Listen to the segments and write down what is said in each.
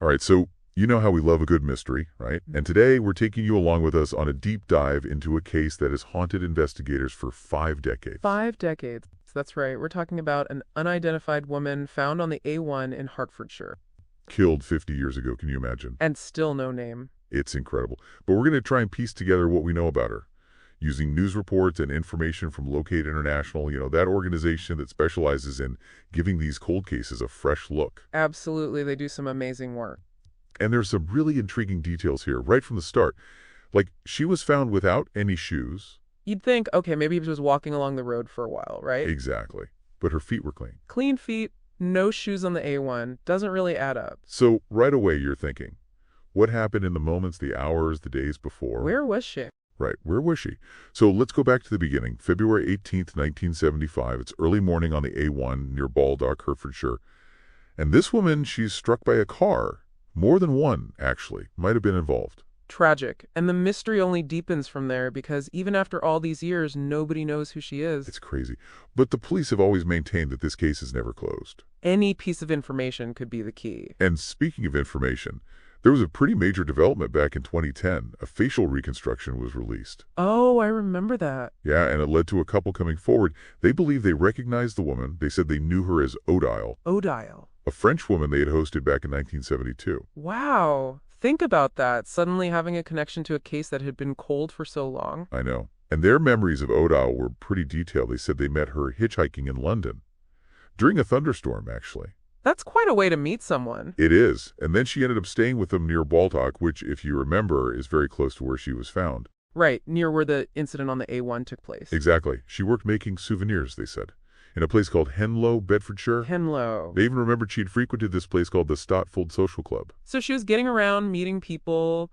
All right, so you know how we love a good mystery, right? And today we're taking you along with us on a deep dive into a case that has haunted investigators for 5 decades. 5 decades. That's right. We're talking about an unidentified woman found on the A1 in Hertfordshire. Killed 50 years ago, can you imagine? And still no name. It's incredible. But we're going to try and piece together what we know about her, using news reports and information from Locate International, that organization that specializes in giving these cold cases a fresh look. Absolutely, they do some amazing work. And there's some really intriguing details here right from the start. Like, she was found without any shoes. You'd think, okay, maybe he was walking along the road for a while, right? Exactly. But her feet were clean. Clean feet, no shoes on the A1. Doesn't really add up. So right away you're thinking, what happened in the moments, the hours, the days before? Where was she? Right, where was she? So let's go back to the beginning. February 18th, 1975. It's early morning on the A1 near Baldock, Hertfordshire. And this woman, she's struck by a car. More than one, actually, might have been involved. Tragic. And the mystery only deepens from there because even after all these years, nobody knows who she is. It's crazy. But the police have always maintained that this case is never closed. Any piece of information could be the key. And speaking of information, there was a pretty major development back in 2010. A facial reconstruction was released. Oh, I remember that. Yeah, and it led to a couple coming forward. They believe they recognized the woman. They said they knew her as Odile, Odile. a French woman they had hosted back in 1972. Wow. Think about that, suddenly having a connection to a case that had been cold for so long. I know. And their memories of Odile were pretty detailed. They said they met her hitchhiking in London. During a thunderstorm, actually. That's quite a way to meet someone. It is. And then she ended up staying with them near Baldock, which, if you remember, is very close to where she was found. Right, near where the incident on the A1 took place. Exactly. She worked making souvenirs, they said, in a place called Henlow, Bedfordshire. Henlow. They even remembered she'd frequented this place called the Stotfold Social Club. So she was getting around, meeting people,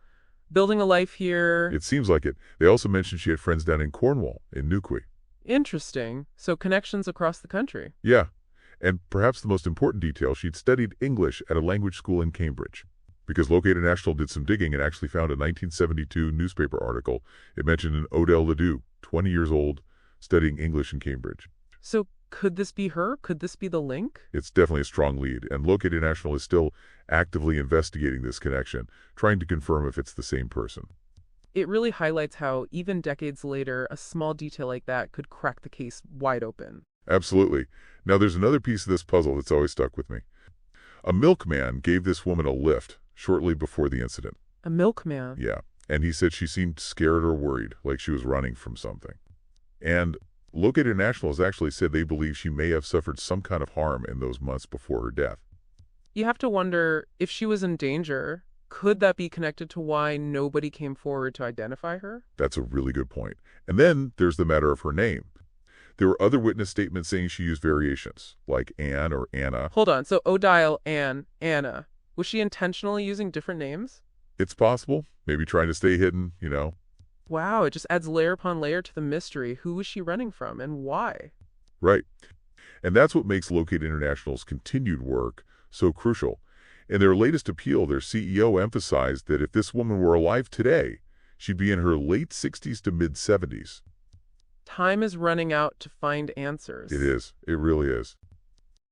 building a life here. It seems like it. They also mentioned she had friends down in Cornwall, in Newquay. Interesting. So connections across the country. Yeah. And perhaps the most important detail, she'd studied English at a language school in Cambridge. Because Locate International did some digging and actually found a 1972 newspaper article. It mentioned an Odile Ledoux, 20 years old, studying English in Cambridge. So could this be her? Could this be the link? It's definitely a strong lead, and Locate International is still actively investigating this connection, trying to confirm if it's the same person. It really highlights how, even decades later, a small detail like that could crack the case wide open. Absolutely. Now, there's another piece of this puzzle that's always stuck with me. A milkman gave this woman a lift shortly before the incident. A milkman? Yeah, and he said she seemed scared or worried, like she was running from something. And Locate International has actually said they believe she may have suffered some kind of harm in those months before her death. You have to wonder, if she was in danger, could that be connected to why nobody came forward to identify her? That's a really good point. And then there's the matter of her name. There were other witness statements saying she used variations, like Anne or Anna. Hold on, so Odile, Anne, Anna. Was she intentionally using different names? It's possible. Maybe trying to stay hidden, Wow, it just adds layer upon layer to the mystery. Who was she running from and why? Right. And that's what makes Locate International's continued work so crucial. In their latest appeal, their CEO emphasized that if this woman were alive today, she'd be in her late 60s to mid-70s. Time is running out to find answers. It is. It really is.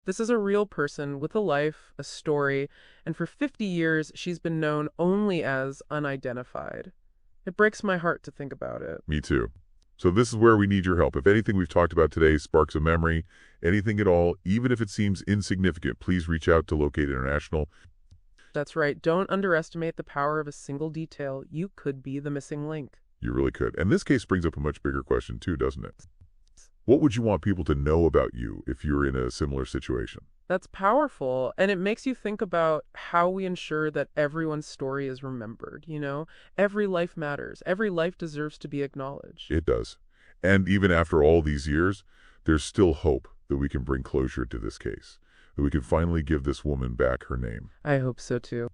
This is a real person with a life, a story, and for 50 years she's been known only as unidentified. It breaks my heart to think about it. Me too. So this is where we need your help. If anything we've talked about today sparks a memory, anything at all, even if it seems insignificant, please reach out to Locate International. That's right. Don't underestimate the power of a single detail. You could be the missing link. You really could. And this case brings up a much bigger question too, doesn't it? What would you want people to know about you if you're in a similar situation? That's powerful, and it makes you think about how we ensure that everyone's story is remembered, Every life matters. Every life deserves to be acknowledged. It does. And even after all these years, there's still hope that we can bring closure to this case, that we can finally give this woman back her name. I hope so too.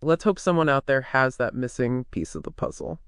Let's hope someone out there has that missing piece of the puzzle.